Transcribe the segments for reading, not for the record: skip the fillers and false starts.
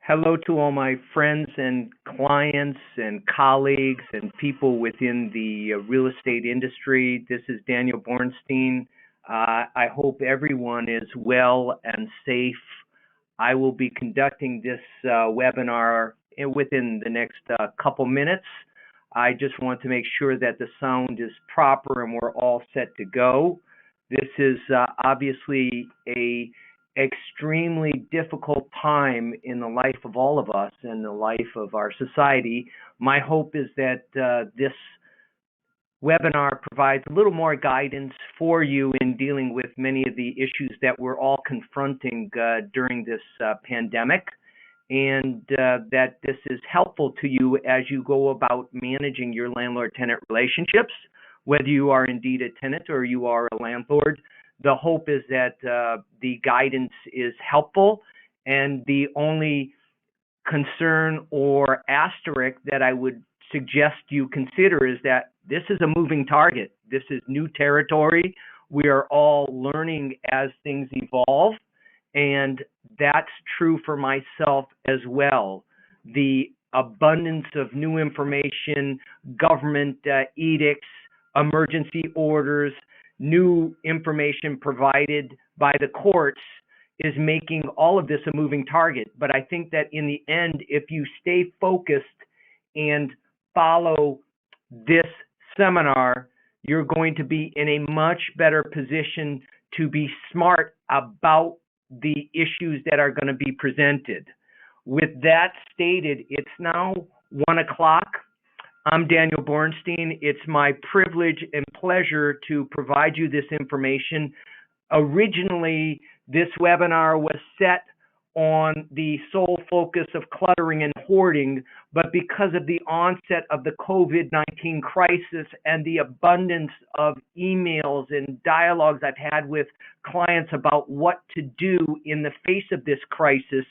Hello to all my friends and clients and colleagues and people within the real estate industry. This is Daniel Bornstein. I hope everyone is well and safe. I will be conducting this webinar within the next couple minutes. I just want to make sure that the sound is proper and we're all set to go. This is obviously a extremely difficult time in the life of all of us and the life of our society. My hope is that this webinar provides a little more guidance for you in dealing with many of the issues that we're all confronting during this pandemic, and that this is helpful to you as you go about managing your landlord-tenant relationships, whether you are indeed a tenant or you are a landlord. The hope is that the guidance is helpful, and the only concern or asterisk that I would suggest you consider is that this is a moving target. This is new territory. We are all learning as things evolve, and that's true for myself as well. The abundance of new information, government edicts, emergency orders, new information provided by the courts is making all of this a moving target. But I think that in the end, if you stay focused and follow this seminar, you're going to be in a much better position to be smart about the issues that are going to be presented. With that stated, it's now 1 o'clock. I'm Daniel Bornstein. It's my privilege and pleasure to provide you this information. Originally, this webinar was set on the sole focus of cluttering and hoarding, but because of the onset of the COVID-19 crisis and the abundance of emails and dialogues I've had with clients about what to do in the face of this crisis,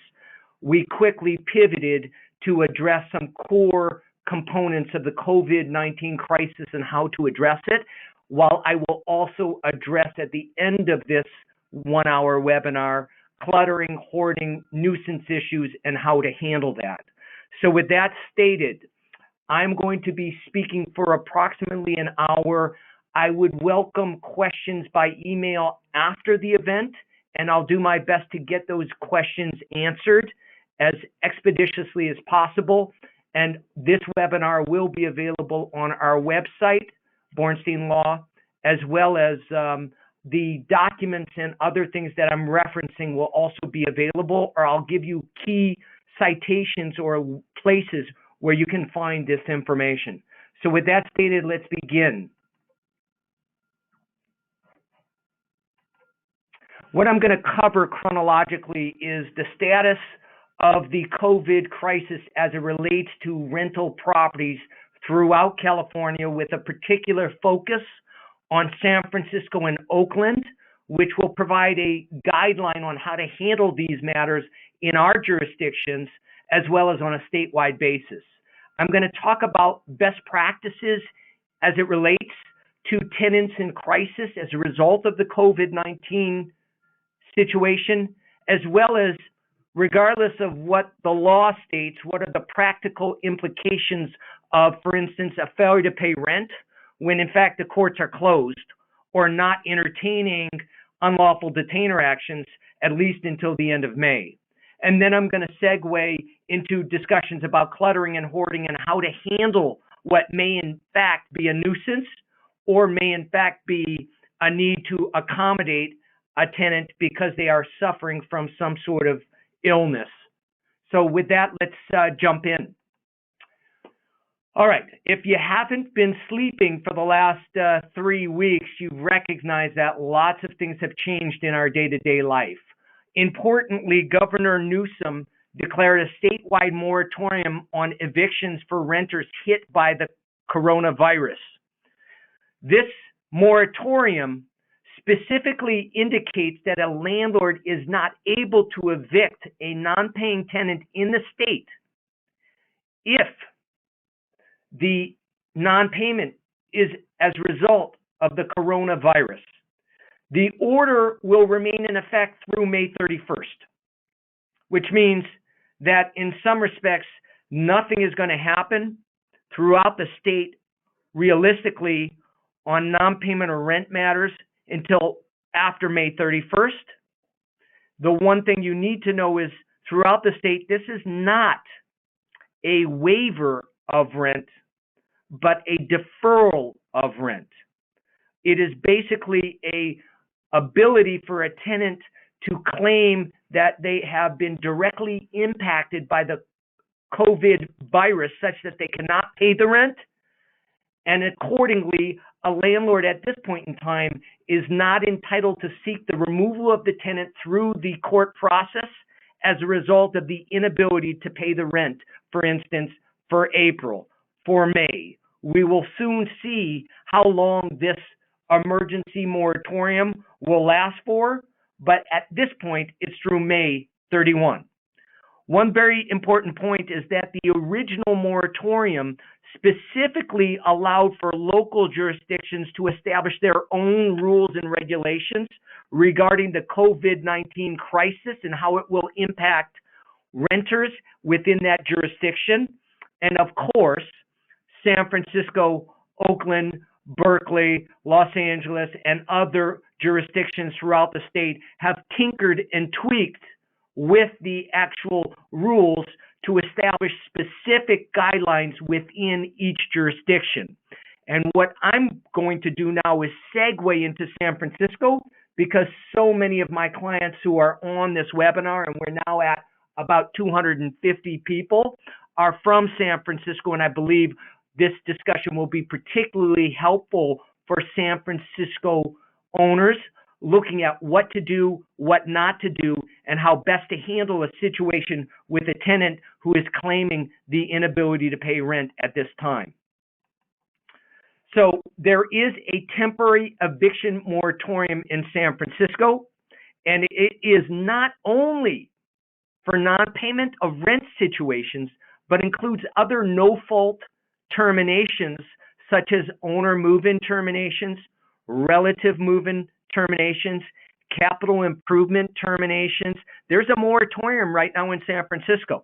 we quickly pivoted to address some core components of the COVID-19 crisis and how to address it, while I will also address at the end of this 1-hour webinar cluttering, hoarding, nuisance issues, and how to handle that. So with that stated, I'm going to be speaking for approximately an hour. I would welcome questions by email after the event, and I'll do my best to get those questions answered as expeditiously as possible. And this webinar will be available on our website, Bornstein Law, as well as the documents and other things that I'm referencing will also be available, or I'll give you key citations or places where you can find this information. So with that stated, let's begin. What I'm going to cover chronologically is the status of the COVID crisis as it relates to rental properties throughout California, with a particular focus on San Francisco and Oakland, which will provide a guideline on how to handle these matters in our jurisdictions, as well as on a statewide basis. I'm going to talk about best practices as it relates to tenants in crisis as a result of the COVID-19 situation, as well as, regardless of what the law states, what are the practical implications of, for instance, a failure to pay rent when in fact the courts are closed, or not entertaining unlawful detainer actions at least until the end of May. And then I'm going to segue into discussions about cluttering and hoarding and how to handle what may in fact be a nuisance or may in fact be a need to accommodate a tenant because they are suffering from some sort of illness. So with that, let's jump in. All right, if you haven't been sleeping for the last 3 weeks, you've recognized that lots of things have changed in our day-to-day life. Importantly, Governor Newsom declared a statewide moratorium on evictions for renters hit by the coronavirus. This moratorium specifically indicates that a landlord is not able to evict a non-paying tenant in the state if the non-payment is as a result of the coronavirus. The order will remain in effect through May 31st, which means that in some respects, nothing is going to happen throughout the state realistically on non-payment of rent matters until after May 31st. The one thing you need to know is throughout the state, this is not a waiver of rent, but a deferral of rent. It is basically a ability for a tenant to claim that they have been directly impacted by the COVID virus such that they cannot pay the rent. And accordingly, a landlord at this point in time is not entitled to seek the removal of the tenant through the court process as a result of the inability to pay the rent, for instance, for April, for May. We will soon see how long this emergency moratorium will last for, but at this point, it's through May 31. One very important point is that the original moratorium specifically allowed for local jurisdictions to establish their own rules and regulations regarding the COVID-19 crisis and how it will impact renters within that jurisdiction. And of course, San Francisco, Oakland, Berkeley, Los Angeles, and other jurisdictions throughout the state have tinkered and tweaked with the actual rules to establish specific guidelines within each jurisdiction. And what I'm going to do now is segue into San Francisco, because so many of my clients who are on this webinar, and we're now at about 250 people, are from San Francisco, and I believe this discussion will be particularly helpful for San Francisco owners looking at what to do, what not to do, and how best to handle a situation with a tenant who is claiming the inability to pay rent at this time. So there is a temporary eviction moratorium in San Francisco, and it is not only for non-payment of rent situations, but includes other no-fault terminations such as owner move-in terminations, relative move-in terminations, capital improvement terminations. There's a moratorium right now in San Francisco.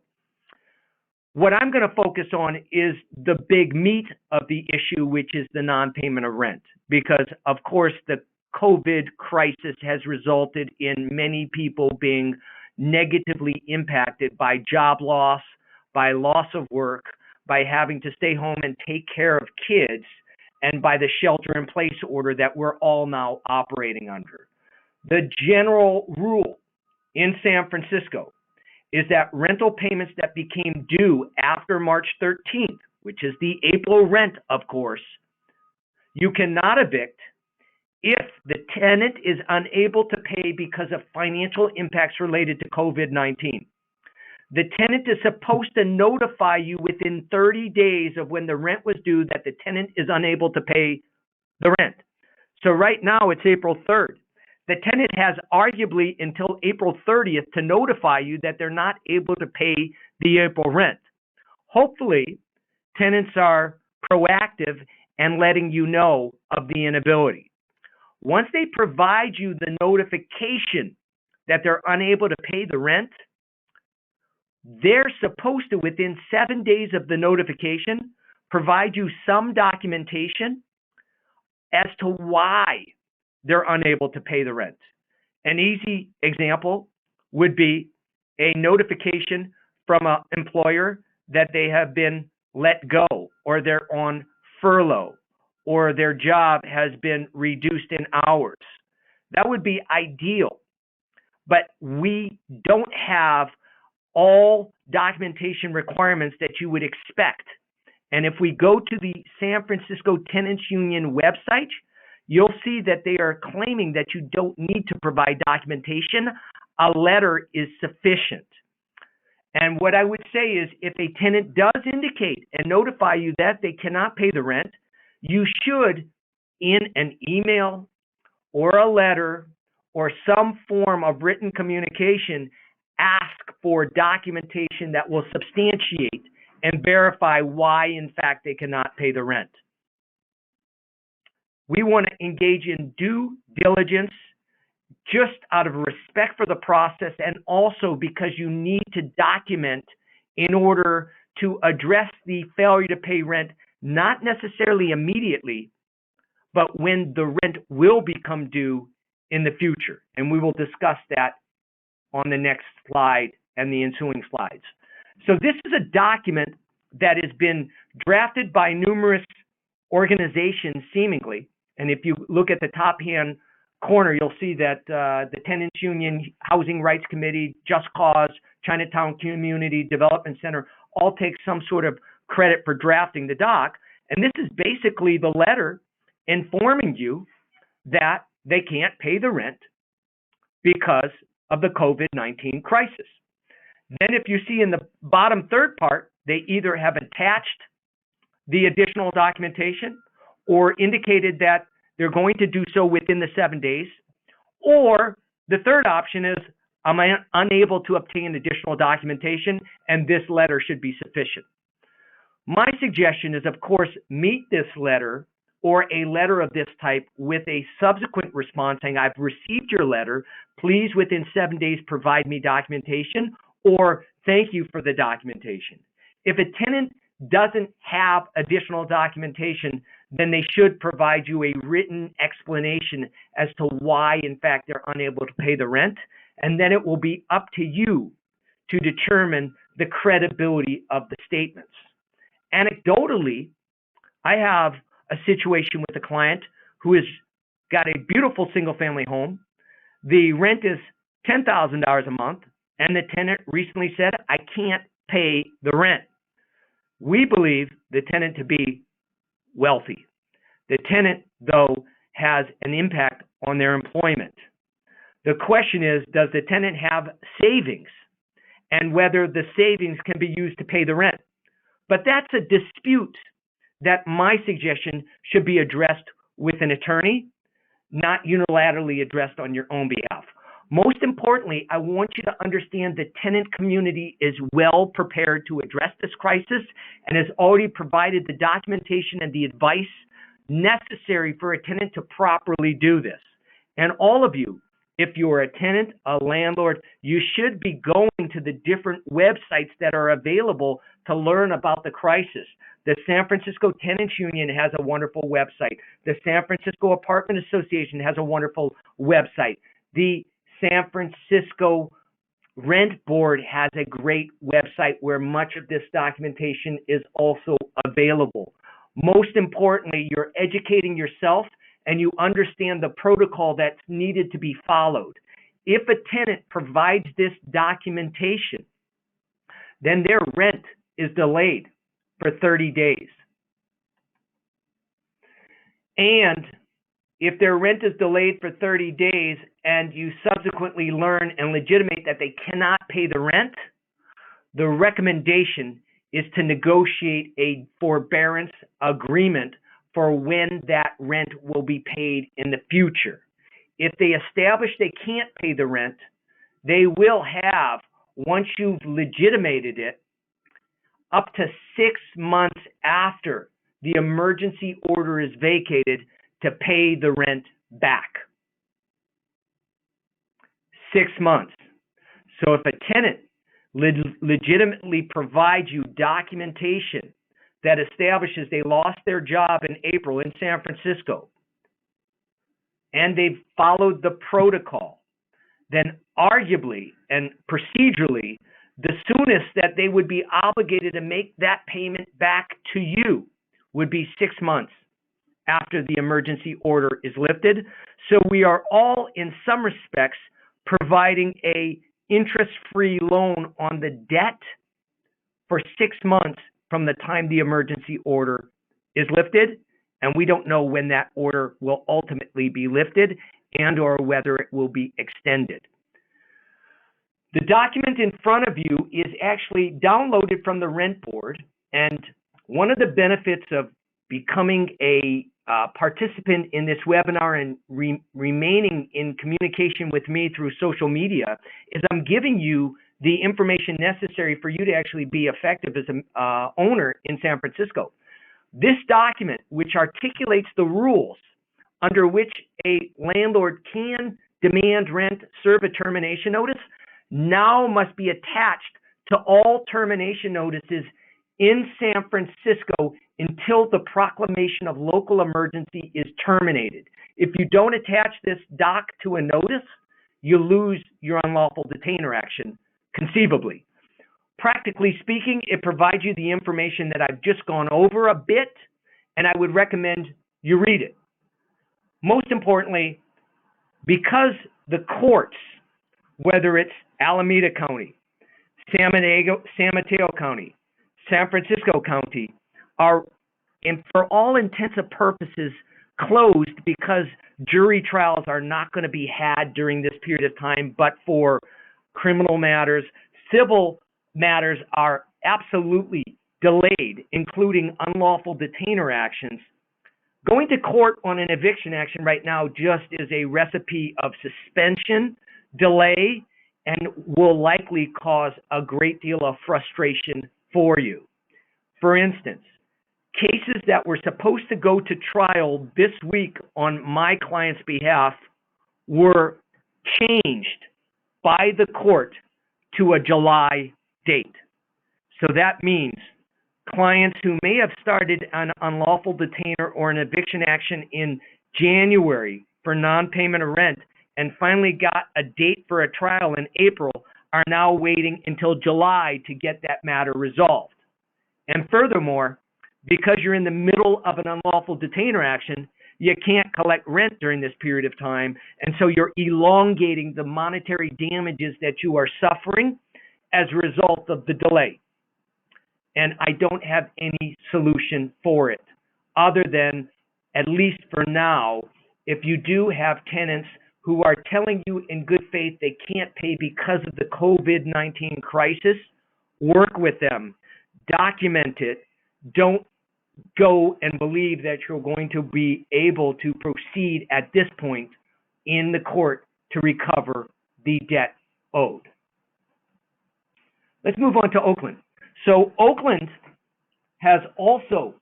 What I'm going to focus on is the big meat of the issue, which is the non-payment of rent, because of course the COVID crisis has resulted in many people being negatively impacted by job loss, by loss of work, by having to stay home and take care of kids, and by the shelter-in-place order that we're all now operating under. The general rule in San Francisco is that rental payments that became due after March 13th, which is the April rent, of course, you cannot evict if the tenant is unable to pay because of financial impacts related to COVID-19. The tenant is supposed to notify you within 30 days of when the rent was due that the tenant is unable to pay the rent. So right now it's April 3rd. The tenant has arguably until April 30th to notify you that they're not able to pay the April rent. Hopefully, tenants are proactive and letting you know of the inability. Once they provide you the notification that they're unable to pay the rent, they're supposed to, within 7 days of the notification, provide you some documentation as to why they're unable to pay the rent. An easy example would be a notification from an employer that they have been let go, or they're on furlough, or their job has been reduced in hours. That would be ideal, but we don't have all documentation requirements that you would expect. And if we go to the San Francisco Tenants Union website, you'll see that they are claiming that you don't need to provide documentation. A letter is sufficient. And what I would say is, if a tenant does indicate and notify you that they cannot pay the rent, you should, in an email or a letter or some form of written communication, ask for documentation that will substantiate and verify why, in fact, they cannot pay the rent. We want to engage in due diligence, just out of respect for the process and also because you need to document in order to address the failure to pay rent, not necessarily immediately, but when the rent will become due in the future. And we will discuss that on the next slide and the ensuing slides. So this is a document that has been drafted by numerous organizations, seemingly. And if you look at the top-hand corner, you'll see that the Tenants Union, Housing Rights Committee, Just Cause, Chinatown Community Development Center all take some sort of credit for drafting the doc. And this is basically the letter informing you that they can't pay the rent because of the COVID-19 crisis. Then if you see in the bottom third part, they either have attached the additional documentation or indicated that they're going to do so within the 7 days, or the third option is I'm unable to obtain additional documentation and this letter should be sufficient. My suggestion is, of course, meet this letter or a letter of this type with a subsequent response saying, I've received your letter, please within 7 days provide me documentation, or thank you for the documentation. If a tenant doesn't have additional documentation, then they should provide you a written explanation as to why, in fact, they're unable to pay the rent, and then it will be up to you to determine the credibility of the statements. Anecdotally, I have a situation with a client who has got a beautiful single-family home. The rent is $10,000 a month, and the tenant recently said, I can't pay the rent. We believe the tenant to be wealthy. The tenant, though, has an impact on their employment. The question is, does the tenant have savings, and whether the savings can be used to pay the rent? But that's a dispute that my suggestion should be addressed with an attorney, not unilaterally addressed on your own behalf. Most importantly, I want you to understand the tenant community is well prepared to address this crisis and has already provided the documentation and the advice necessary for a tenant to properly do this. And all of you, if you're a tenant, a landlord, you should be going to the different websites that are available to learn about the crisis. The San Francisco Tenants Union has a wonderful website. The San Francisco Apartment Association has a wonderful website. The San Francisco Rent Board has a great website where much of this documentation is also available. Most importantly, you're educating yourself and you understand the protocol that's needed to be followed. If a tenant provides this documentation, then their rent is delayed for 30 days. And if their rent is delayed for 30 days and you subsequently learn and legitimate that they cannot pay the rent, the recommendation is to negotiate a forbearance agreement for when that rent will be paid in the future. If they establish they can't pay the rent, they will have, once you've legitimated it, up to 6 months after the emergency order is vacated to pay the rent back. 6 months. So if a tenant legitimately provides you documentation that establishes they lost their job in April in San Francisco and they've followed the protocol, then arguably and procedurally, the soonest that they would be obligated to make that payment back to you would be 6 months after the emergency order is lifted. So we are all, in some respects, providing a interest-free loan on the debt for 6 months from the time the emergency order is lifted, and we don't know when that order will ultimately be lifted and or whether it will be extended. The document in front of you is actually downloaded from the Rent Board, and one of the benefits of becoming a participant in this webinar and remaining in communication with me through social media is I'm giving you the information necessary for you to actually be effective as an owner in San Francisco. This document, which articulates the rules under which a landlord can demand rent, serve a termination notice, now must be attached to all termination notices in San Francisco until the proclamation of local emergency is terminated. If you don't attach this doc to a notice, you lose your unlawful detainer action, conceivably. Practically speaking, it provides you the information that I've just gone over a bit, and I would recommend you read it. Most importantly, because the courts, whether it's Alameda County, San Mateo County, San Francisco County, are, and for all intents and purposes, closed because jury trials are not going to be had during this period of time, but for criminal matters. Civil matters are absolutely delayed, including unlawful detainer actions. Going to court on an eviction action right now just is a recipe of suspension, delay, and will likely cause a great deal of frustration for you. For instance, cases that were supposed to go to trial this week on my client's behalf were changed by the court to a July date. So that means clients who may have started an unlawful detainer or an eviction action in January for non-payment of rent and finally got a date for a trial in April are now waiting until July to get that matter resolved. And furthermore, because you're in the middle of an unlawful detainer action, you can't collect rent during this period of time, and so you're elongating the monetary damages that you are suffering as a result of the delay. And I don't have any solution for it other than, at least for now, if you do have tenants who are telling you in good faith they can't pay because of the COVID-19 crisis, work with them, document it. Don't go and believe that you're going to be able to proceed at this point in the court to recover the debt owed. Let's move on to Oakland. So Oakland has also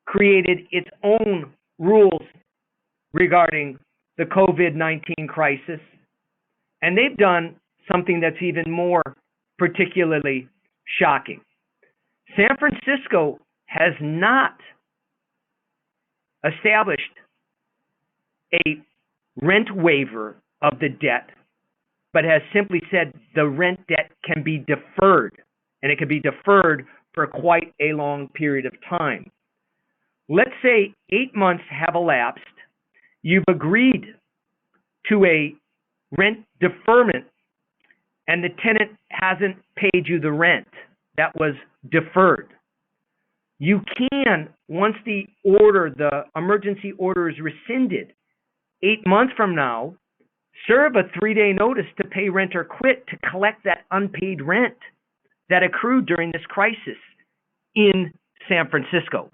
created its own rules regarding the COVID-19 crisis, and they've done something that's even more particularly shocking. San Francisco has not established a rent waiver of the debt, but has simply said the rent debt can be deferred, and it can be deferred for quite a long period of time. Let's say 8 months have elapsed. You've agreed to a rent deferment, and the tenant hasn't paid you the rent that was deferred. You can, once the emergency order is rescinded 8 months from now, serve a 3-day notice to pay rent or quit to collect that unpaid rent that accrued during this crisis in San Francisco.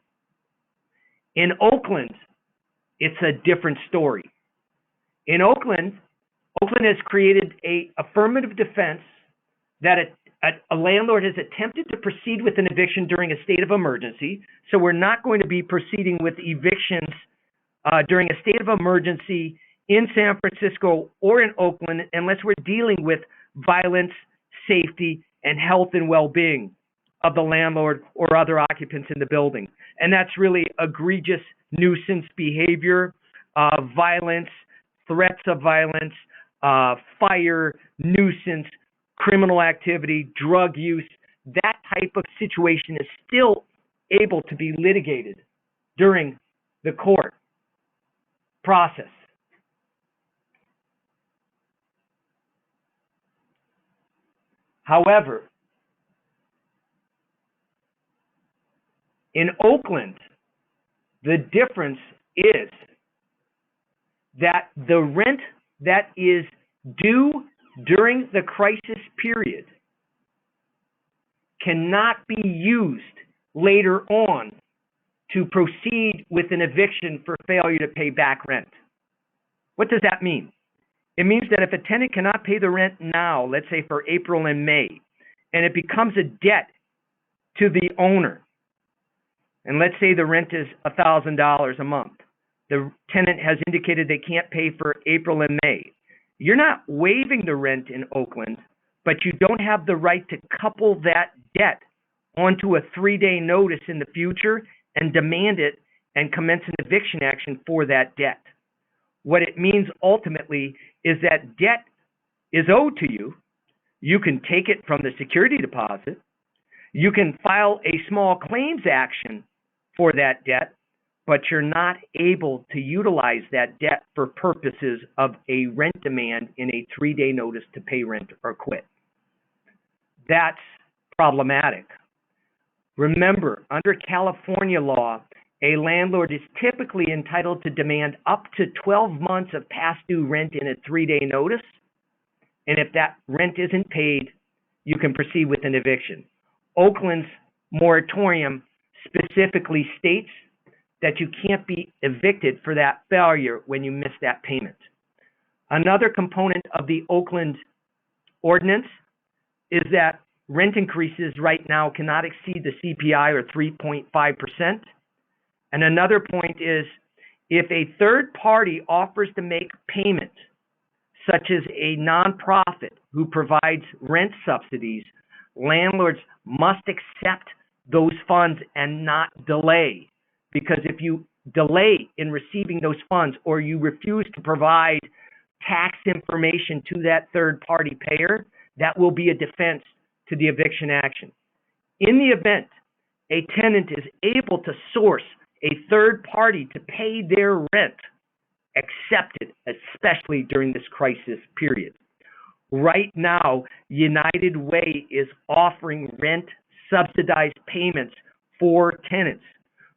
In Oakland, it's a different story. In Oakland has created an affirmative defense that a landlord has attempted to proceed with an eviction during a state of emergency. So we're not going to be proceeding with evictions during a state of emergency in San Francisco or in Oakland unless we're dealing with violence, safety, and health and well-being of the landlord or other occupants in the building. And that's really egregious nuisance behavior, violence, threats of violence, fire, nuisance, criminal activity, drug use. That type of situation is still able to be litigated during the court process. However, in Oakland, the difference is that the rent that is due during the crisis period cannot be used later on to proceed with an eviction for failure to pay back rent. What does that mean? It means that if a tenant cannot pay the rent now, let's say for April and May, and it becomes a debt to the owner, and let's say the rent is $1,000 a month, the tenant has indicated they can't pay for April and May. You're not waiving the rent in Oakland, but you don't have the right to couple that debt onto a 3-day notice in the future and demand it and commence an eviction action for that debt. What it means ultimately is that debt is owed to you. You can take it from the security deposit. You can file a small claims action for that debt, but you're not able to utilize that debt for purposes of a rent demand in a 3-day notice to pay rent or quit. That's problematic. Remember, under California law, a landlord is typically entitled to demand up to 12 months of past due rent in a 3-day notice. And if that rent isn't paid, you can proceed with an eviction. Oakland's moratorium specifically states that you can't be evicted for that failure when you miss that payment. Another component of the Oakland ordinance is that rent increases right now cannot exceed the CPI or 3.5%. And another point is if a third party offers to make payment, such as a nonprofit who provides rent subsidies, landlords must accept those funds and not delay. Because if you delay in receiving those funds or you refuse to provide tax information to that third party payer, that will be a defense to the eviction action. In the event a tenant is able to source a third party to pay their rent, accept it, especially during this crisis period. Right now, United Way is offering rent subsidized payments for tenants,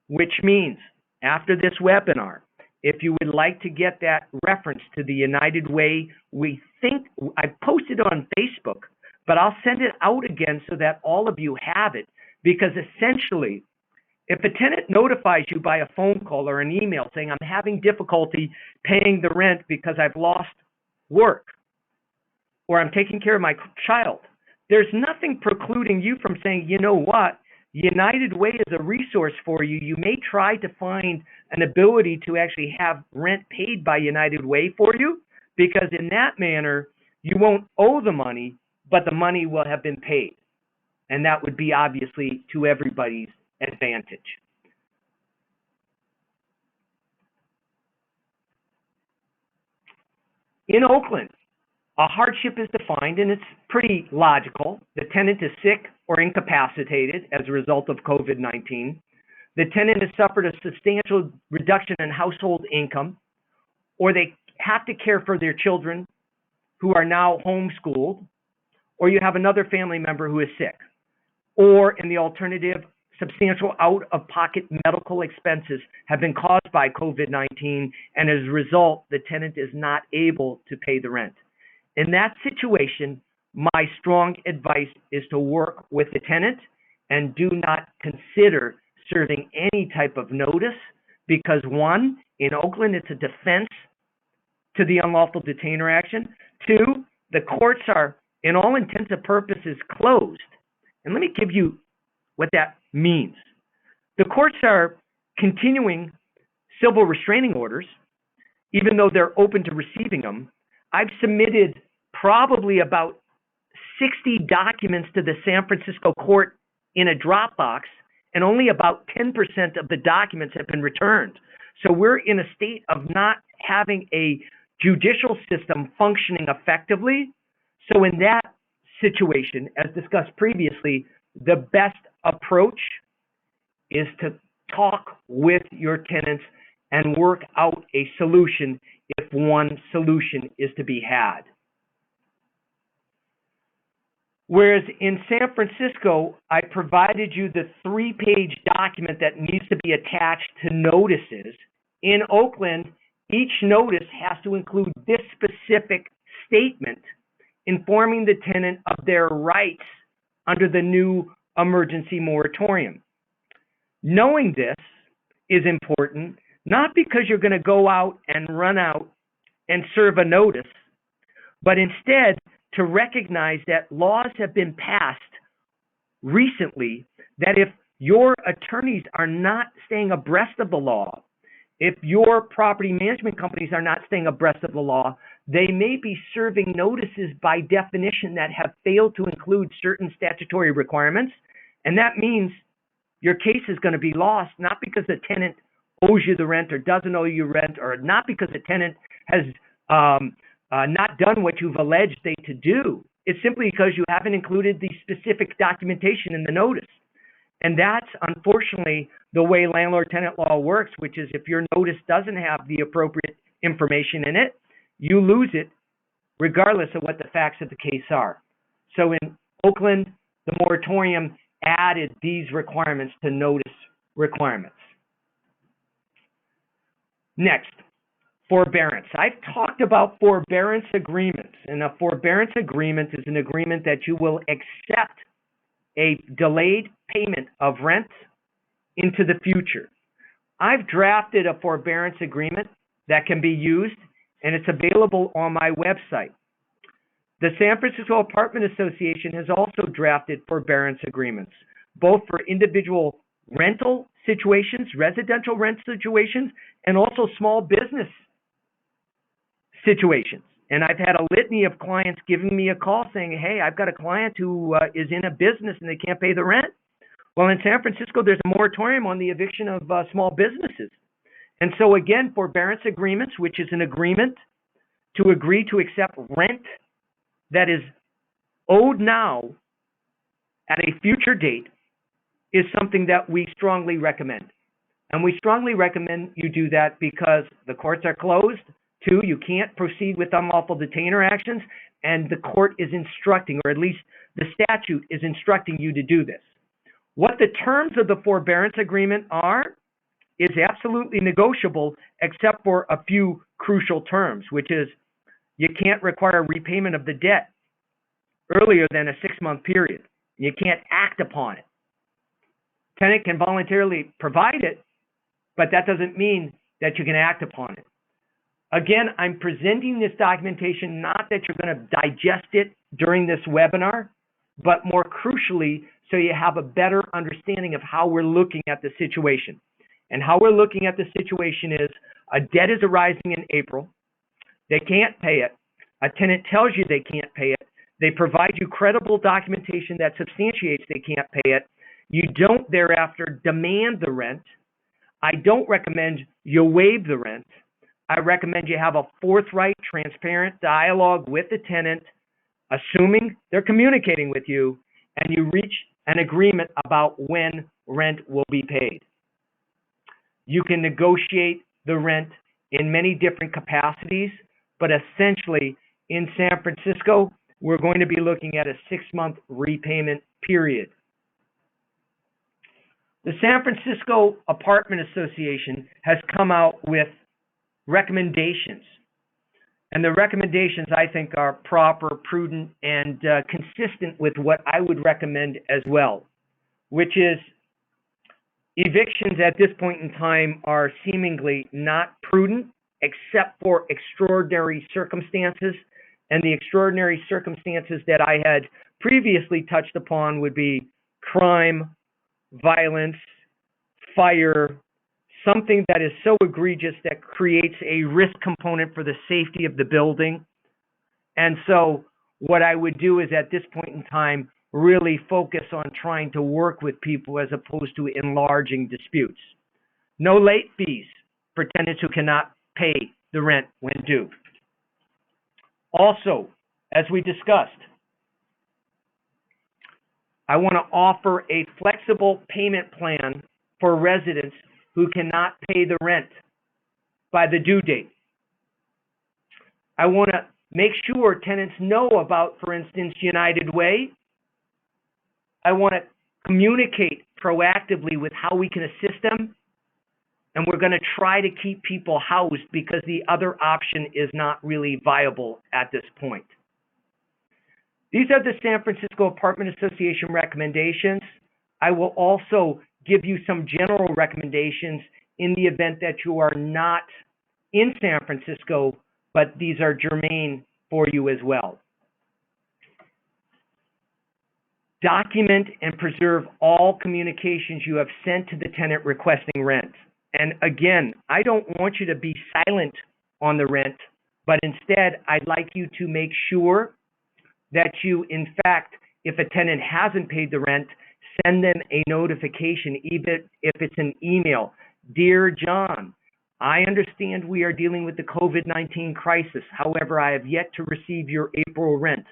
which means after this webinar, if you would like to get that reference to the United Way, we think I posted it on Facebook, but I'll send it out again so that all of you have it, because essentially, if a tenant notifies you by a phone call or an email saying, I'm having difficulty paying the rent because I've lost work or I'm taking care of my child, there's nothing precluding you from saying, you know what, United Way is a resource for you. You may try to find an ability to actually have rent paid by United Way for you, because in that manner, you won't owe the money, but the money will have been paid. And that would be obviously to everybody's advantage. In Oakland, a hardship is defined, and it's pretty logical. The tenant is sick or incapacitated as a result of COVID-19. The tenant has suffered a substantial reduction in household income, or they have to care for their children who are now homeschooled, or you have another family member who is sick, or in the alternative, substantial out-of-pocket medical expenses have been caused by COVID-19, and as a result, the tenant is not able to pay the rent. In that situation, my strong advice is to work with the tenant and do not consider serving any type of notice, because one, in Oakland, it's a defense to the unlawful detainer action. Two, the courts are, in all intents and purposes, closed. And let me give you what that means. The courts are continuing civil restraining orders, even though they're open to receiving them. I've submitted probably about 60 documents to the San Francisco court in a Dropbox, and only about 10% of the documents have been returned. So we're in a state of not having a judicial system functioning effectively. So in that situation, as discussed previously, the best approach is to talk with your tenants and work out a solution if one solution is to be had. Whereas in San Francisco, I provided you the 3-page document that needs to be attached to notices. In Oakland, each notice has to include this specific statement informing the tenant of their rights under the new emergency moratorium. Knowing this is important, not because you're going to go out and run out and serve a notice, but instead to recognize that laws have been passed recently that if your attorneys are not staying abreast of the law, If your property management companies are not staying abreast of the law, they may be serving notices by definition that have failed to include certain statutory requirements. And that means your case is going to be lost, not because the tenant owes you the rent or doesn't owe you rent, or not because the tenant has not done what you've alleged they to do. It's simply because you haven't included the specific documentation in the notice. And that's unfortunately the way landlord-tenant law works, which is if your notice doesn't have the appropriate information in it, you lose it regardless of what the facts of the case are. So in Oakland, the moratorium added these requirements to notice requirements. Next, forbearance. I've talked about forbearance agreements, and a forbearance agreement is an agreement that you will accept a delayed payment of rent into the future. I've drafted a forbearance agreement that can be used, and it's available on my website. The San Francisco Apartment Association has also drafted forbearance agreements, both for individual rental situations, residential rent situations, and also small business situations. And I've had a litany of clients giving me a call saying, hey, I've got a client who is in a business and they can't pay the rent. Well, in San Francisco, there's a moratorium on the eviction of small businesses. And so again, forbearance agreements, which is an agreement to agree to accept rent that is owed now at a future date, is something that we strongly recommend. And we strongly recommend you do that because the courts are closed. 2, you can't proceed with unlawful detainer actions, and the court is instructing, or at least the statute is instructing you to do this. What the terms of the forbearance agreement are is absolutely negotiable except for a few crucial terms, which is you can't require repayment of the debt earlier than a 6-month period. You can't act upon it. Tenant can voluntarily provide it, but that doesn't mean that you can act upon it. Again, I'm presenting this documentation not that you're going to digest it during this webinar, but more crucially, so you have a better understanding of how we're looking at the situation. And how we're looking at the situation is a debt is arising in April. They can't pay it. A tenant tells you they can't pay it. They provide you credible documentation that substantiates they can't pay it. You don't thereafter demand the rent. I don't recommend you waive the rent. I recommend you have a forthright, transparent dialogue with the tenant, assuming they're communicating with you, and you reach an agreement about when rent will be paid. You can negotiate the rent in many different capacities, but essentially in San Francisco, we're going to be looking at a 6-month repayment period. The San Francisco Apartment Association has come out with recommendations. And the recommendations, I think, are proper, prudent, and consistent with what I would recommend as well, which is evictions at this point in time are seemingly not prudent except for extraordinary circumstances. And the extraordinary circumstances that I had previously touched upon would be crime, violence, fire, something that is so egregious that creates a risk component for the safety of the building. And so what I would do is at this point in time, really focus on trying to work with people as opposed to enlarging disputes. No late fees for tenants who cannot pay the rent when due. Also, as we discussed, I want to offer a flexible payment plan for residents who cannot pay the rent by the due date. I want to make sure tenants know about, for instance, United Way. I want to communicate proactively with how we can assist them. And we're going to try to keep people housed because the other option is not really viable at this point. These are the San Francisco Apartment Association recommendations. I will also give you some general recommendations in the event that you are not in San Francisco, but these are germane for you as well. Document and preserve all communications you have sent to the tenant requesting rent. And again, I don't want you to be silent on the rent, but instead, I'd like you to make sure that you, in fact, if a tenant hasn't paid the rent, send them a notification, even if it's an email. Dear John, I understand we are dealing with the COVID-19 crisis. However, I have yet to receive your April rent.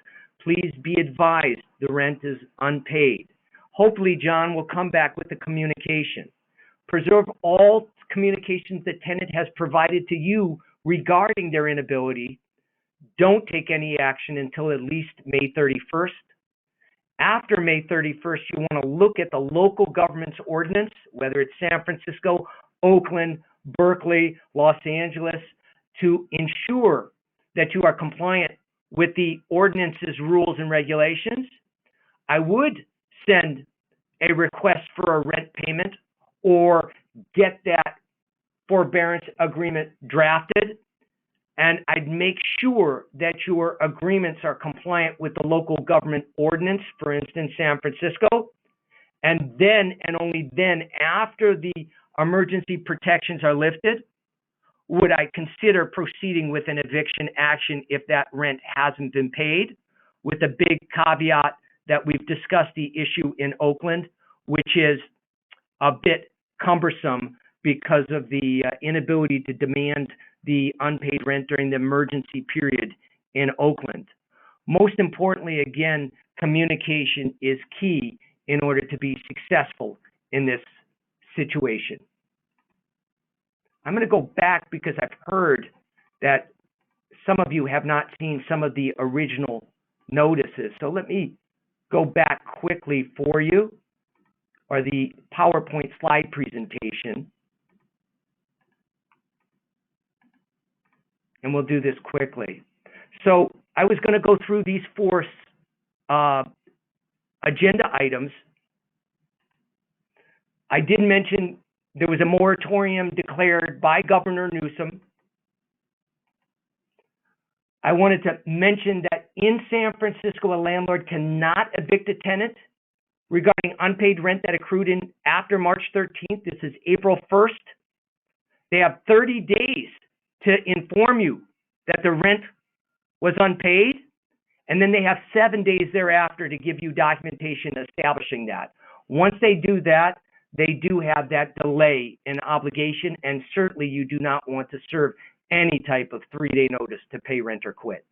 Please be advised the rent is unpaid. Hopefully, John will come back with the communication. Preserve all communications the tenant has provided to you regarding their inability. Don't take any action until at least May 31st. After May 31st, you want to look at the local government's ordinance, whether it's San Francisco, Oakland, Berkeley, Los Angeles, to ensure that you are compliant with the ordinance's rules and regulations. I would send a request for a rent payment or get that forbearance agreement drafted, and I'd make sure that your agreements are compliant with the local government ordinance, for instance, San Francisco. And then, and only then, after the emergency protections are lifted, would I consider proceeding with an eviction action if that rent hasn't been paid, with a big caveat that we've discussed the issue in Oakland, which is a bit cumbersome because of the inability to demand the unpaid rent during the emergency period in Oakland. Most importantly, again, communication is key in order to be successful in this situation. I'm going to go back because I've heard that some of you have not seen some of the original notices. So let me go back quickly for you, or the PowerPoint slide presentation. And we'll do this quickly. So I was going to go through these four agenda items. I did mention there was a moratorium declared by Governor Newsom. I wanted to mention that in San Francisco, a landlord cannot evict a tenant regarding unpaid rent that accrued in after March 13th. This is April 1st. They have 30 days to inform you that the rent was unpaid, and then they have 7 days thereafter to give you documentation establishing that. Once they do that, they do have that delay in obligation, and certainly you do not want to serve any type of 3-day notice to pay rent or quit.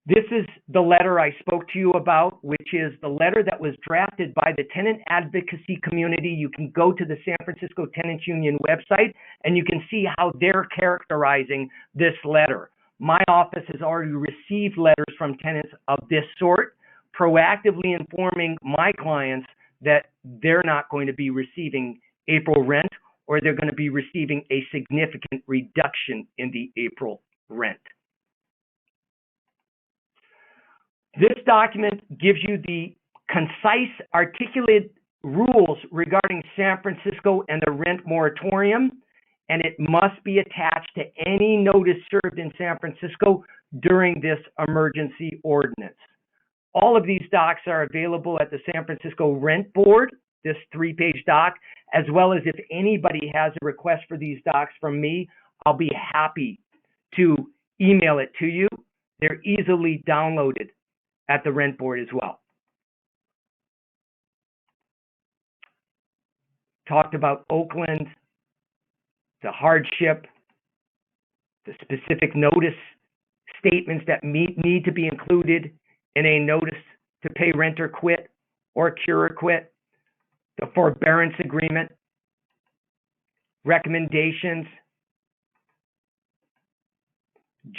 This is the letter I spoke to you about, which is the letter that was drafted by the tenant advocacy community. You can go to the San Francisco Tenants Union website and you can see how they're characterizing this letter. My office has already received letters from tenants of this sort, proactively informing my clients that they're not going to be receiving April rent, or they're going to be receiving a significant reduction in the April rent. This document gives you the concise, articulated rules regarding San Francisco and the rent moratorium, and it must be attached to any notice served in San Francisco during this emergency ordinance. All of these docs are available at the San Francisco Rent Board, this 3-page doc, as well as if anybody has a request for these docs from me, I'll be happy to email it to you. They're easily downloaded at the Rent Board as well. Talked about Oakland, the hardship, the specific notice statements that need to be included in a notice to pay rent or quit or cure or quit, the forbearance agreement, recommendations,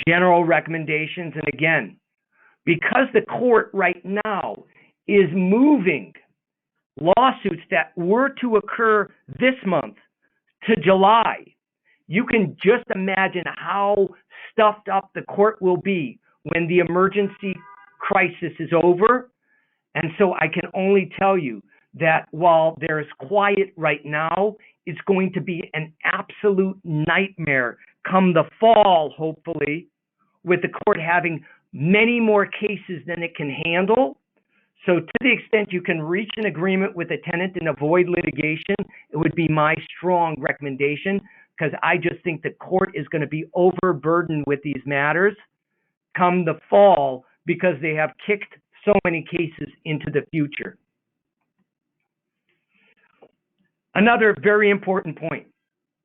general recommendations, and again, because the court right now is moving lawsuits that were to occur this month to July, you can just imagine how stuffed up the court will be when the emergency crisis is over. And so I can only tell you that while there's quiet right now, it's going to be an absolute nightmare come the fall, hopefully, with the court having many more cases than it can handle. So to the extent you can reach an agreement with a tenant and avoid litigation, it would be my strong recommendation, because I just think the court is going to be overburdened with these matters come the fall because they have kicked so many cases into the future. Another very important point.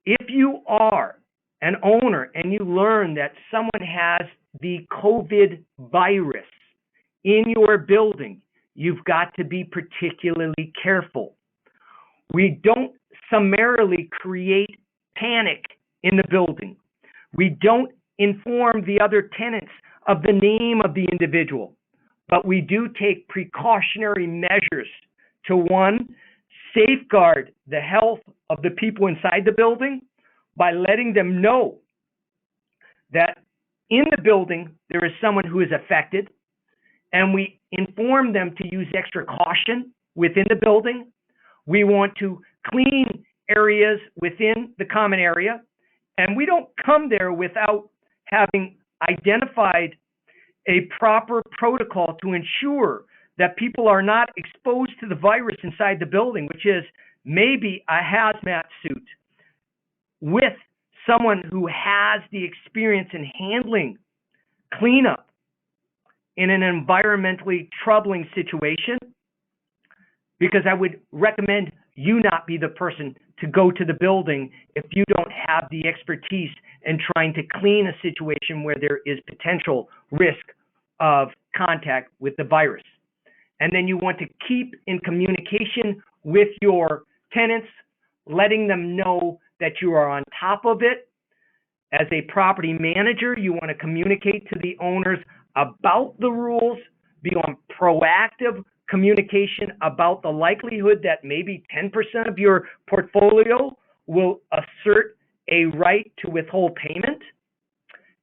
If you are an owner and you learn that someone has the COVID virus in your building, you've got to be particularly careful. We don't summarily create panic in the building. We don't inform the other tenants of the name of the individual, but we do take precautionary measures to, one, safeguard the health of the people inside the building by letting them know that in the building there is someone who is affected, and we inform them to use extra caution within the building. We want to clean areas within the common area, and we don't come there without having identified a proper protocol to ensure that people are not exposed to the virus inside the building, which is maybe a hazmat suit with someone who has the experience in handling cleanup in an environmentally troubling situation, because I would recommend you not be the person to go to the building if you don't have the expertise in trying to clean a situation where there is potential risk of contact with the virus. And then you want to keep in communication with your tenants, letting them know that you are on top of it. As a property manager, you want to communicate to the owners about the rules, be on proactive communication about the likelihood that maybe 10% of your portfolio will assert a right to withhold payment,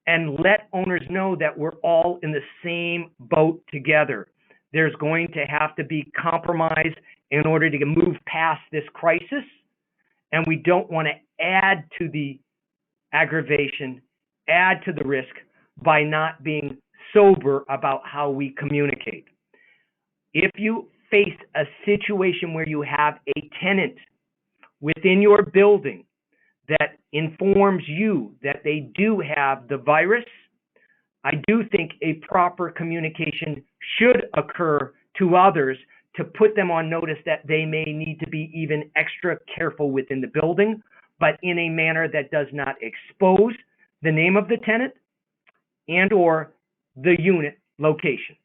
and let owners know that we're all in the same boat together. There's going to have to be compromise in order to move past this crisis, and we don't want to add to the aggravation, add to the risk by not being sober about how we communicate. If you face a situation where you have a tenant within your building that informs you that they do have the virus, I do think a proper communication should occur to others to put them on notice that they may need to be even extra careful within the building, but in a manner that does not expose the name of the tenant and or the unit location.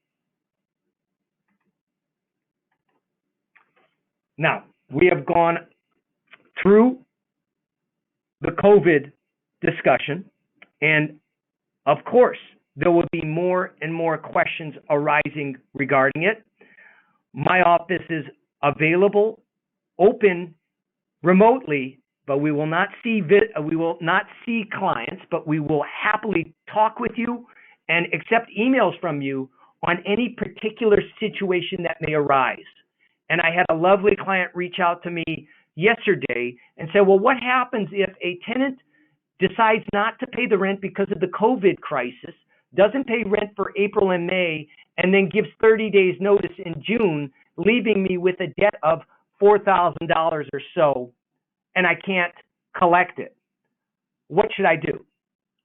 Now, we have gone through the COVID discussion, and of course, there will be more and more questions arising regarding it. My office is available, open remotely, but we will not see clients, but we will happily talk with you and accept emails from you on any particular situation that may arise. And I had a lovely client reach out to me yesterday and say, well, what happens if a tenant decides not to pay the rent because of the COVID crisis, doesn't pay rent for April and May, and then gives 30 days notice in June, leaving me with a debt of $4,000 or so, and I can't collect it? What should I do?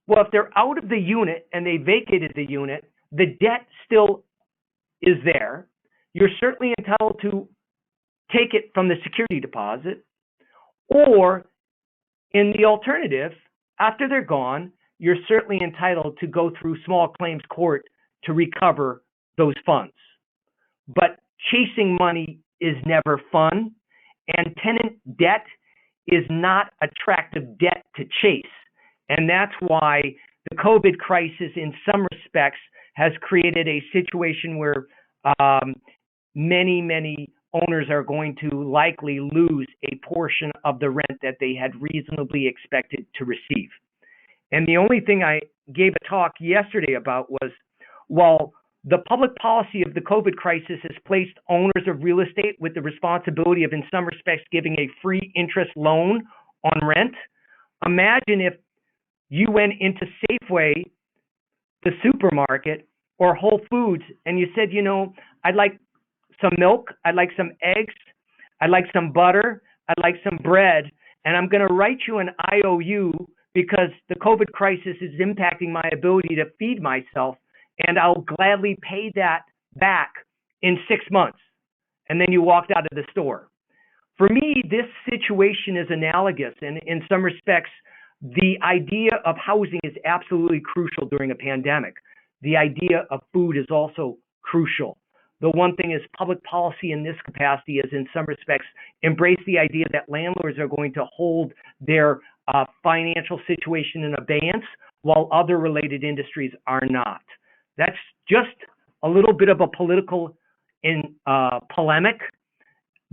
Well, if they're out of the unit and they vacated the unit, the debt still is there. You're certainly entitled to take it from the security deposit, or in the alternative, after they're gone, you're certainly entitled to go through small claims court to recover those funds. But chasing money is never fun, and tenant debt is not attractive debt to chase. And that's why the COVID crisis, in some respects, has created a situation where many owners are going to likely lose a portion of the rent that they had reasonably expected to receive. And the only thing I gave a talk yesterday about was, while the public policy of the COVID crisis has placed owners of real estate with the responsibility of, in some respects, giving a free interest loan on rent, imagine if you went into Safeway, the supermarket, or Whole Foods, and you said, I'd like some milk, I'd like some eggs, I'd like some butter, I'd like some bread, and I'm going to write you an IOU because the COVID crisis is impacting my ability to feed myself, and I'll gladly pay that back in 6 months. And then you walked out of the store. For me, this situation is analogous, and in some respects, the idea of housing is absolutely crucial during a pandemic. The idea of food is also crucial. The one thing is public policy in this capacity is, in some respects, embrace the idea that landlords are going to hold their financial situation in abeyance while other related industries are not. That's just a little bit of a political polemic,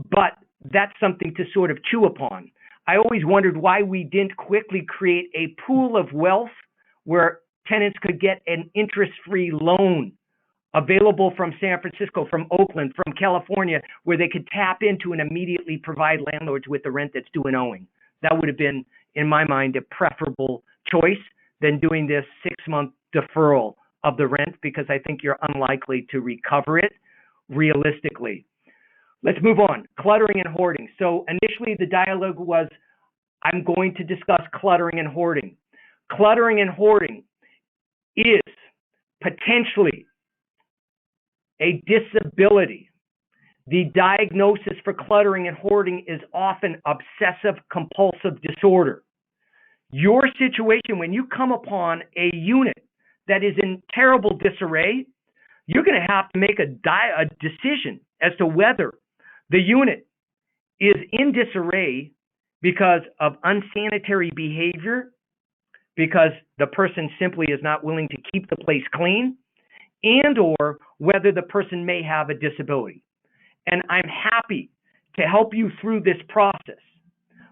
but that's something to sort of chew upon. I always wondered why we didn't quickly create a pool of wealth where tenants could get an interest-free loan available from San Francisco, from Oakland, from California, where they could tap into and immediately provide landlords with the rent that's due and owing. That would have been, in my mind, a preferable choice than doing this 6-month deferral of the rent, because I think you're unlikely to recover it realistically. Let's move on. Cluttering and hoarding. So initially the dialogue was, I'm going to discuss cluttering and hoarding. Cluttering and hoarding is potentially a disability. The diagnosis for cluttering and hoarding is often obsessive compulsive disorder. Your situation, when you come upon a unit that is in terrible disarray, you're going to have to make a decision as to whether the unit is in disarray because of unsanitary behavior, because the person simply is not willing to keep the place clean, and or whether the person may have a disability. And I'm happy to help you through this process.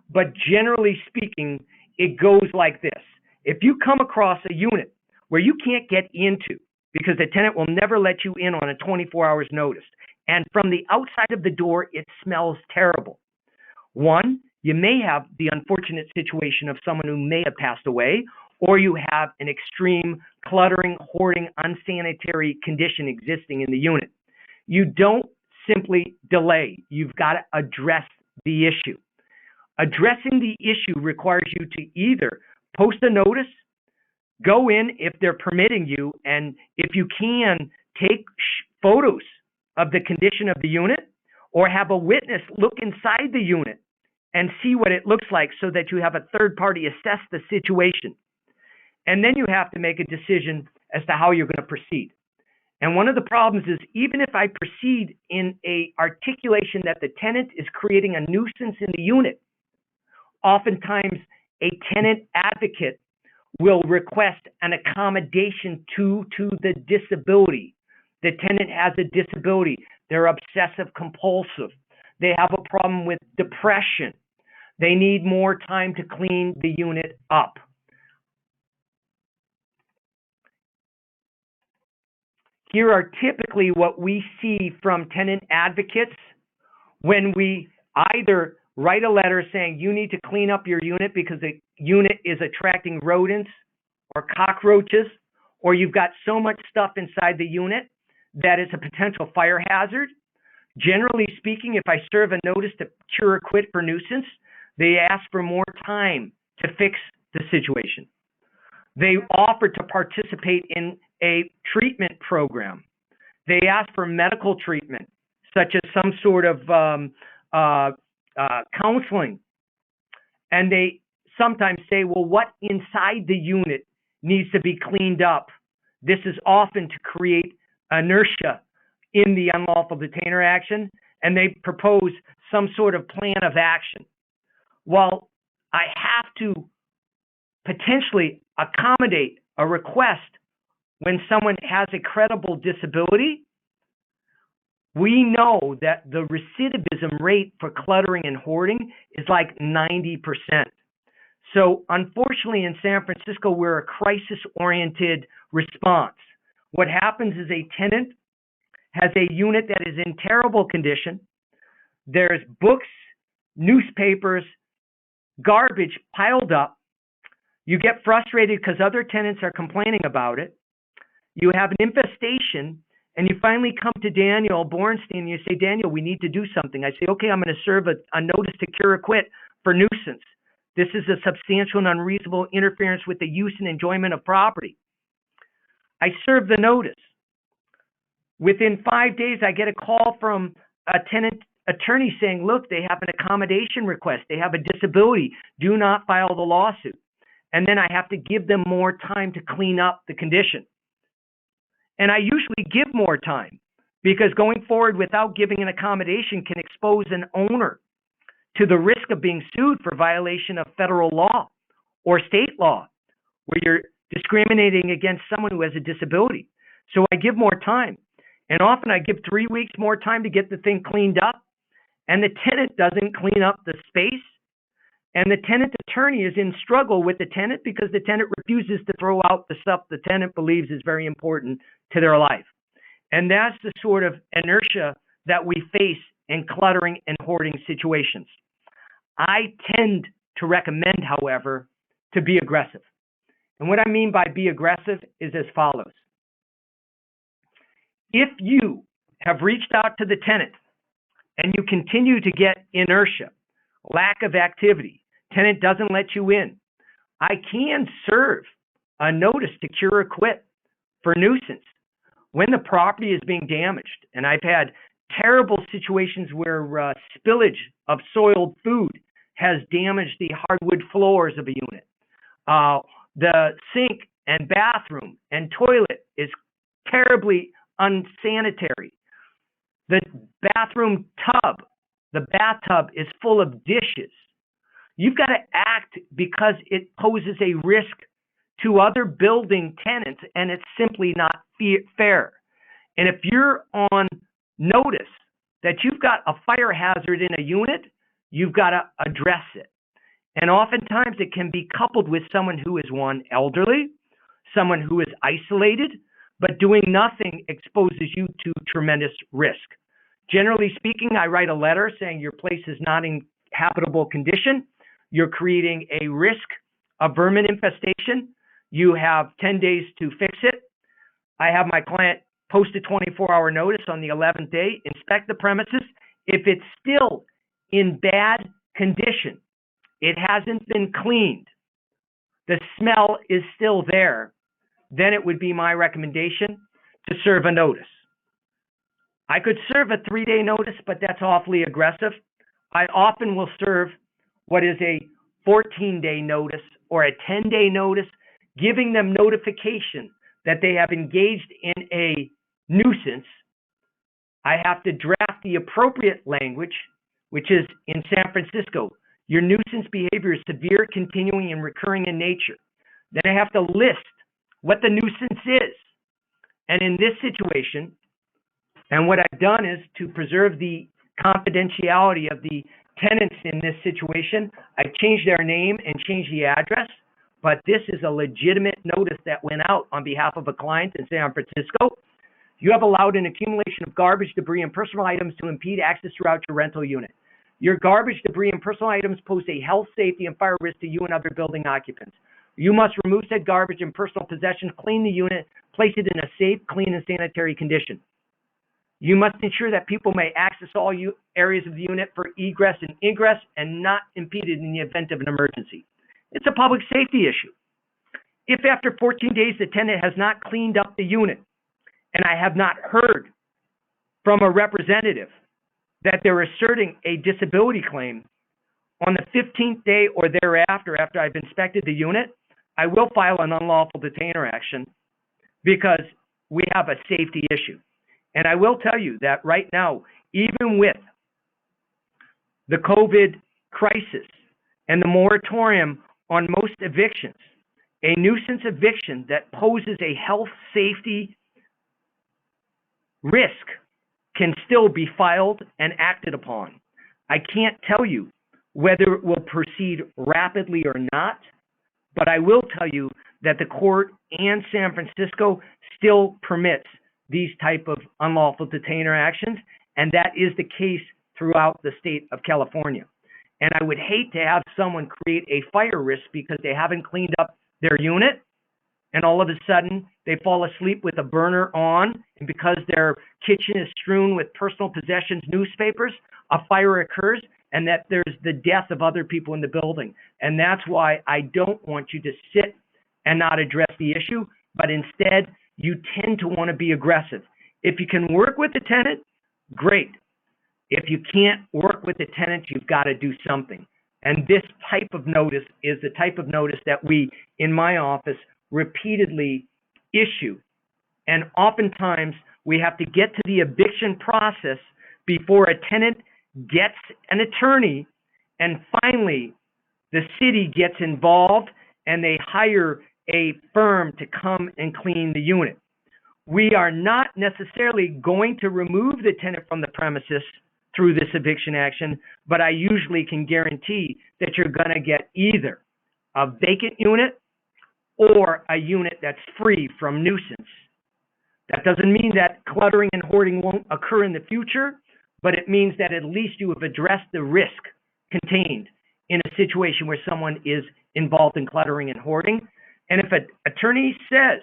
But generally speaking, it goes like this. If you come across a unit where you can't get into because the tenant will never let you in on a 24 hours notice, and from the outside of the door, it smells terrible. One, you may have the unfortunate situation of someone who may have passed away, or you have an extreme cluttering, hoarding, unsanitary condition existing in the unit. You don't simply delay. You've got to address the issue. Addressing the issue requires you to either post a notice, go in if they're permitting you, and if you can, take photos of the condition of the unit, or have a witness look inside the unit and see what it looks like so that you have a third party assess the situation. And then you have to make a decision as to how you're going to proceed. And one of the problems is, even if I proceed in a articulation that the tenant is creating a nuisance in the unit, oftentimes a tenant advocate will request an accommodation to the disability. The tenant has a disability. They're obsessive compulsive. They have a problem with depression. They need more time to clean the unit up. Here are typically what we see from tenant advocates when we either write a letter saying you need to clean up your unit because the unit is attracting rodents or cockroaches, or you've got so much stuff inside the unit that is a potential fire hazard. Generally speaking, if I serve a notice to cure or quit for nuisance, they ask for more time to fix the situation. They offer to participate in a treatment program. They ask for medical treatment, such as some sort of counseling. And they sometimes say, well, what inside the unit needs to be cleaned up? This is often to create inertia in the unlawful detainer action, and they propose some sort of plan of action. While I have to potentially accommodate a request when someone has a credible disability, we know that the recidivism rate for cluttering and hoarding is like 90%. So unfortunately in San Francisco, we're a crisis-oriented response. What happens is a tenant has a unit that is in terrible condition. There's books, newspapers, garbage piled up. You get frustrated because other tenants are complaining about it. You have an infestation, And you finally come to Daniel Bornstein and you say, Daniel, we need to do something. I say, okay, I'm going to serve a notice to cure or quit for nuisance. This is a substantial and unreasonable interference with the use and enjoyment of property. I serve the notice. Within 5 days, I get a call from a tenant attorney saying, look, they have an accommodation request. They have a disability. Do not file the lawsuit. And then I have to give them more time to clean up the condition. And I usually give more time because going forward without giving an accommodation can expose an owner to the risk of being sued for violation of federal law or state law, where you're discriminating against someone who has a disability. So I give more time. And often I give 3 weeks more time to get the thing cleaned up. And the tenant doesn't clean up the space. And the tenant attorney is in struggle with the tenant because the tenant refuses to throw out the stuff the tenant believes is very important to their life. And that's the sort of inertia that we face in cluttering and hoarding situations. I tend to recommend, however, to be aggressive. And what I mean by be aggressive is as follows. If you have reached out to the tenant and you continue to get inertia, lack of activity, tenant doesn't let you in, I can serve a notice to cure or quit for nuisance when the property is being damaged. And I've had terrible situations where spillage of soiled food has damaged the hardwood floors of a unit. The sink and bathroom and toilet is terribly unsanitary. The bathroom tub, the bathtub is full of dishes. You've got to act because it poses a risk to other building tenants, and it's simply not fair. And if you're on notice that you've got a fire hazard in a unit, you've got to address it. And oftentimes it can be coupled with someone who is, one, elderly, someone who is isolated, but doing nothing exposes you to tremendous risk. Generally speaking, I write a letter saying your place is not in habitable condition. You're creating a risk of vermin infestation. You have 10 days to fix it. I have my client post a 24-hour notice on the 11th day, inspect the premises. If it's still in bad condition, it hasn't been cleaned, the smell is still there, then it would be my recommendation to serve a notice. I could serve a 3-day notice, but that's awfully aggressive. I often will serve what is a 14-day notice or a 10-day notice, giving them notification that they have engaged in a nuisance. I have to draft the appropriate language, which is in San Francisco. Your nuisance behavior is severe, continuing, and recurring in nature. Then I have to list what the nuisance is. And in this situation, and what I've done is to preserve the confidentiality of the tenants in this situation, I've changed their name and changed the address, but this is a legitimate notice that went out on behalf of a client in San Francisco. You have allowed an accumulation of garbage, debris, and personal items to impede access throughout your rental unit. Your garbage, debris, and personal items pose a health, safety, and fire risk to you and other building occupants. You must remove said garbage and personal possessions, clean the unit, place it in a safe, clean, and sanitary condition. You must ensure that people may access all areas of the unit for egress and ingress and not impeded in the event of an emergency. It's a public safety issue. If after 14 days the tenant has not cleaned up the unit and I have not heard from a representative that they're asserting a disability claim, on the 15th day or thereafter, after I've inspected the unit, I will file an unlawful detainer action because we have a safety issue. And I will tell you that right now, even with the COVID crisis and the moratorium on most evictions, a nuisance eviction that poses a health safety risk can still be filed and acted upon. I can't tell you whether it will proceed rapidly or not, but I will tell you that the court and San Francisco still permits these type of unlawful detainer actions, and that is the case throughout the state of California. And I would hate to have someone create a fire risk because they haven't cleaned up their unit and all of a sudden they fall asleep with a burner on, and because their kitchen is strewn with personal possessions, newspapers, a fire occurs, and that there's the death of other people in the building. And that's why I don't want you to sit and not address the issue, but instead you tend to want to be aggressive. If you can work with the tenant, great. If you can't work with the tenant, you've got to do something. And this type of notice is the type of notice that we, in my office, repeatedly issue. And oftentimes, we have to get to the eviction process before a tenant gets an attorney, and finally, the city gets involved and they hire a firm to come and clean the unit. We are not necessarily going to remove the tenant from the premises through this eviction action, but I usually can guarantee that you're going to get either a vacant unit or a unit that's free from nuisance. That doesn't mean that cluttering and hoarding won't occur in the future, but it means that at least you have addressed the risk contained in a situation where someone is involved in cluttering and hoarding. And if an attorney says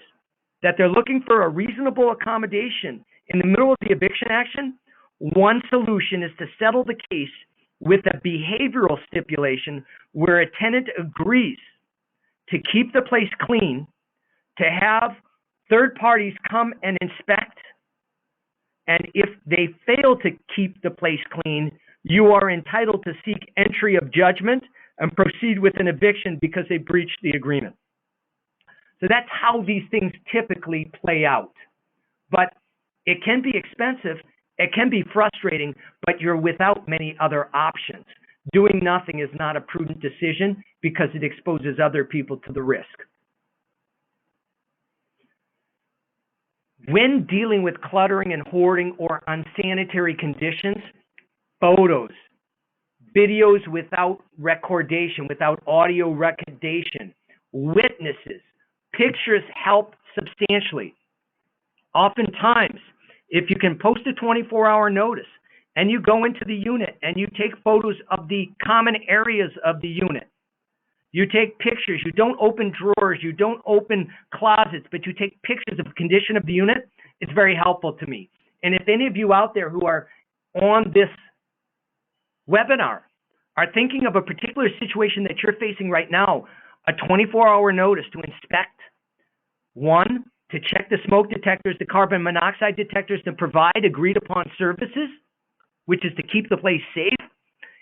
that they're looking for a reasonable accommodation in the middle of the eviction action, one solution is to settle the case with a behavioral stipulation where a tenant agrees to keep the place clean, to have third parties come and inspect, and if they fail to keep the place clean, you are entitled to seek entry of judgment and proceed with an eviction because they breached the agreement. So that's how these things typically play out. But it can be expensive, it can be frustrating, but you're without many other options. Doing nothing is not a prudent decision because it exposes other people to the risk. When dealing with cluttering and hoarding or unsanitary conditions, photos, videos without recordation, without audio recordation, witnesses, pictures help substantially. Oftentimes, if you can post a 24-hour notice and you go into the unit and you take photos of the common areas of the unit, you take pictures, you don't open drawers, you don't open closets, but you take pictures of the condition of the unit, it's very helpful to me. And if any of you out there who are on this webinar are thinking of a particular situation that you're facing right now, a 24-hour notice to inspect, one, to check the smoke detectors, the carbon monoxide detectors, to provide agreed upon services, which is to keep the place safe.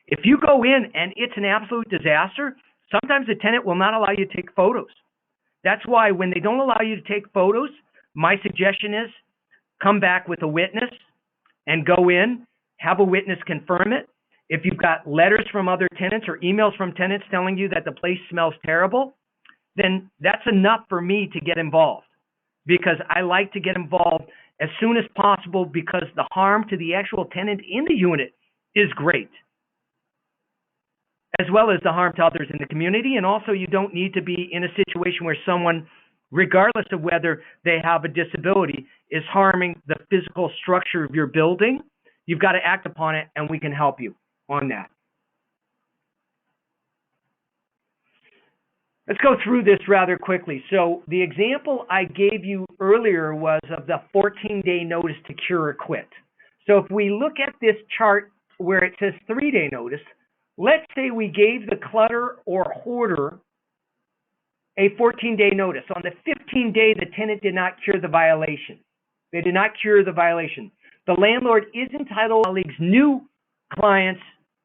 If you go in and it's an absolute disaster, sometimes the tenant will not allow you to take photos. That's why when they don't allow you to take photos, my suggestion is come back with a witness and go in, have a witness confirm it. If you've got letters from other tenants or emails from tenants telling you that the place smells terrible, then that's enough for me to get involved, because I like to get involved as soon as possible because the harm to the actual tenant in the unit is great, as well as the harm to others in the community. And also, you don't need to be in a situation where someone, regardless of whether they have a disability, is harming the physical structure of your building. You've got to act upon it, and we can help you on that. Let's go through this rather quickly. So the example I gave you earlier was of the 14-day notice to cure or quit. So if we look at this chart where it says 3-day notice, let's say we gave the clutter or hoarder a 14-day notice. On the 15th day, the tenant did not cure the violation. They did not cure the violation. The landlord is entitled to colleagues, new clients,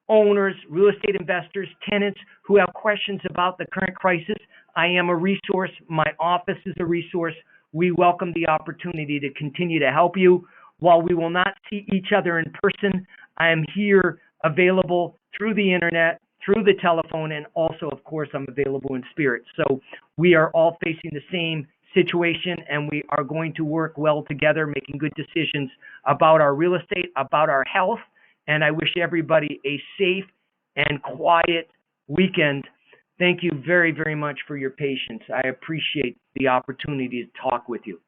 owners, real estate investors, tenants who have questions about the current crisis. I am a resource. My office is a resource. We welcome the opportunity to continue to help you. While we will not see each other in person, I am here available through the internet, through the telephone, and also, of course, I'm available in spirit. So we are all facing the same situation, and we are going to work well together, making good decisions about our real estate, about our health. And I wish everybody a safe and quiet weekend. Thank you very, very much for your patience. I appreciate the opportunity to talk with you.